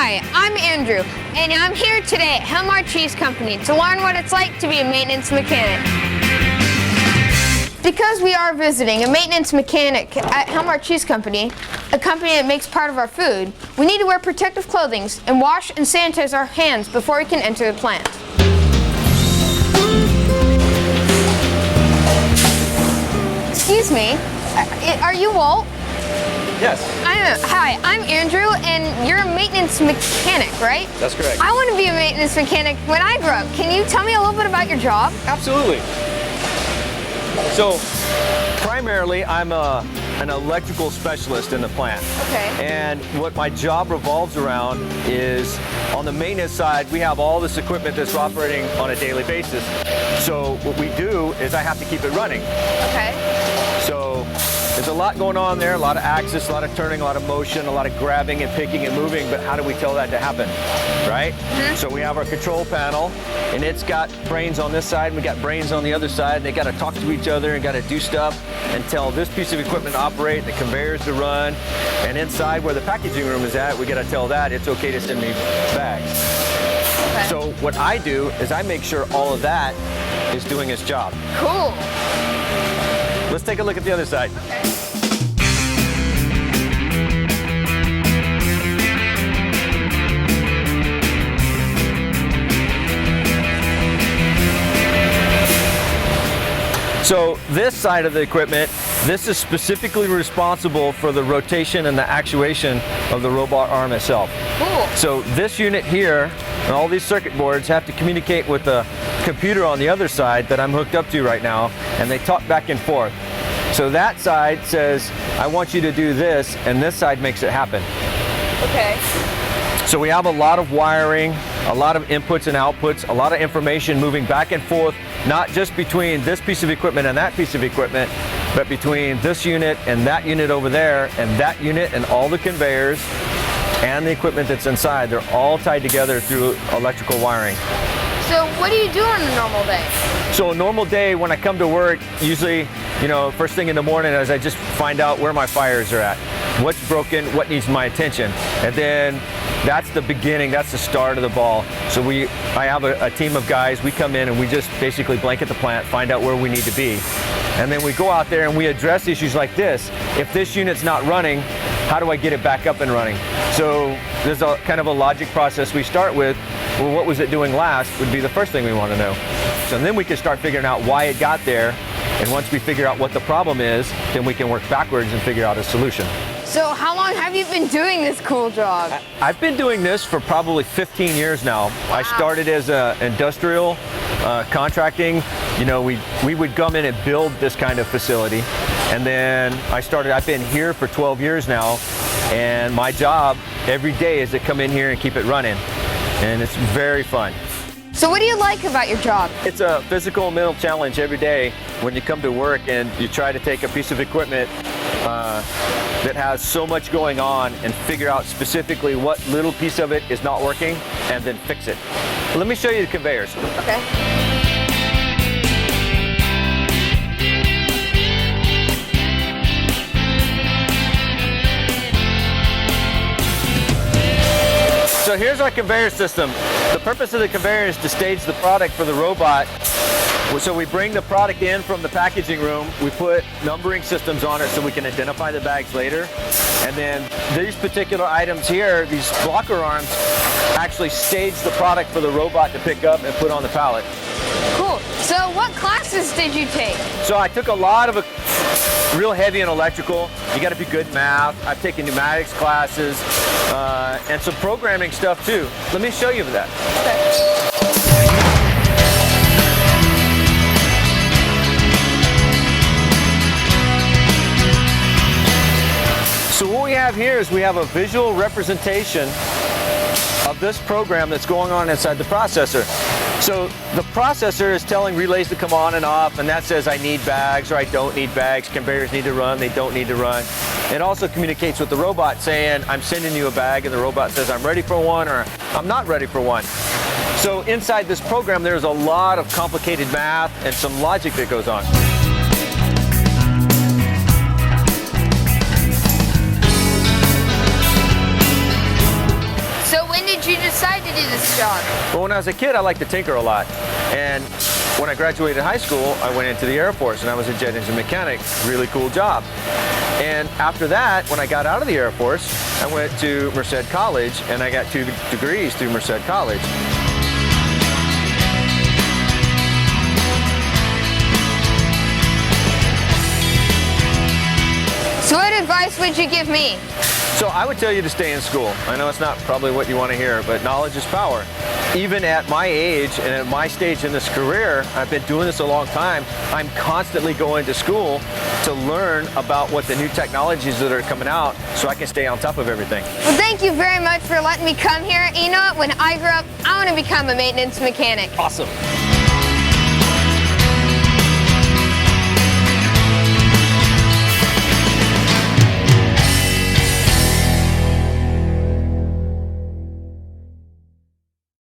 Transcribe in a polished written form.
Hi, I'm Andrew, and I'm here today at Helmar Cheese Company to learn what it's like to be a maintenance mechanic. Because we are visiting a maintenance mechanic at Helmar Cheese Company, a company that makes part of our food, we need to wear protective clothing and wash and sanitize our hands before we can enter the plant. Excuse me, are you Walt? Yes. Hi, I'm Andrew, and you're a maintenance mechanic, right? That's correct. I want to be a maintenance mechanic when I grow up. Can you tell me a little bit about your job? Absolutely. So, primarily, I'm an electrical specialist in the plant. Okay. And what my job revolves around is, on the maintenance side, we have all this equipment that's operating on a daily basis. So what we do is I have to keep it running. Okay. So there's a lot going on there, a lot of axis, a lot of turning, a lot of motion, a lot of grabbing and picking and moving, but how do we tell that to happen, right? Mm-hmm. So we have our control panel, and it's got brains on this side, and we got brains on the other side, and they got to talk to each other and got to do stuff and tell this piece of equipment to operate, the conveyors to run, and inside where the packaging room is at, we got to tell that it's okay to send me bags. Okay. So what I do is I make sure all of that is doing its job. Cool. Let's take a look at the other side. Okay. So this side of the equipment, this is specifically responsible for the rotation and the actuation of the robot arm itself. Cool. So this unit here and all these circuit boards have to communicate with the computer on the other side that I'm hooked up to right now, and they talk back and forth. So that side says, I want you to do this, and this side makes it happen. Okay. So we have a lot of wiring, a lot of inputs and outputs, a lot of information moving back and forth, not just between this piece of equipment and that piece of equipment, but between this unit and that unit over there, and that unit and all the conveyors and the equipment that's inside. They're all tied together through electrical wiring. So what do you do on a normal day? So a normal day when I come to work, usually, first thing in the morning is I just find out where my fires are at, what's broken, what needs my attention. And then that's the beginning, that's the start of the ball. So I have a team of guys, we come in and we just basically blanket the plant, find out where we need to be. And then we go out there and we address issues like this. If this unit's not running, how do I get it back up and running? So there's a kind of a logic process we start with. Well, what was it doing last would be the first thing we want to know. So then we can start figuring out why it got there. And once we figure out what the problem is, then we can work backwards and figure out a solution. So how long have you been doing this cool job? I've been doing this for probably 15 years now. Wow. I started as industrial contracting. We would come in and build this kind of facility. And then I've been here for 12 years now. And my job every day is to come in here and keep it running. And it's very fun. So what do you like about your job? It's a physical and mental challenge every day when you come to work and you try to take a piece of equipment that has so much going on and figure out specifically what little piece of it is not working and then fix it. Let me show you the conveyors. Okay. So here's our conveyor system. The purpose of the conveyor is to stage the product for the robot. So we bring the product in from the packaging room, we put numbering systems on it so we can identify the bags later. And then these particular items here, these blocker arms, actually stage the product for the robot to pick up and put on the pallet. Cool. So what classes did you take? So I took a lot of real heavy in electrical. You got to be good in math. I've taken pneumatics classes and some programming stuff too. Let me show you that. Okay. So what we have here is we have a visual representation of this program that's going on inside the processor. So the processor is telling relays to come on and off, and that says I need bags or I don't need bags, conveyors need to run, they don't need to run. It also communicates with the robot saying I'm sending you a bag, and the robot says I'm ready for one or I'm not ready for one. So inside this program there's a lot of complicated math and some logic that goes on. So when did you decide to do this job? But when I was a kid, I liked to tinker a lot. And when I graduated high school, I went into the Air Force and I was a jet engine mechanic. Really cool job. And after that, when I got out of the Air Force, I went to Merced College and I got 2 degrees through Merced College. So what advice would you give me? So I would tell you to stay in school. I know it's not probably what you want to hear, but knowledge is power. Even at my age and at my stage in this career, I've been doing this a long time, I'm constantly going to school to learn about what the new technologies that are coming out so I can stay on top of everything. Well, thank you very much for letting me come here. You know what? When I grow up, I want to become a maintenance mechanic. Awesome.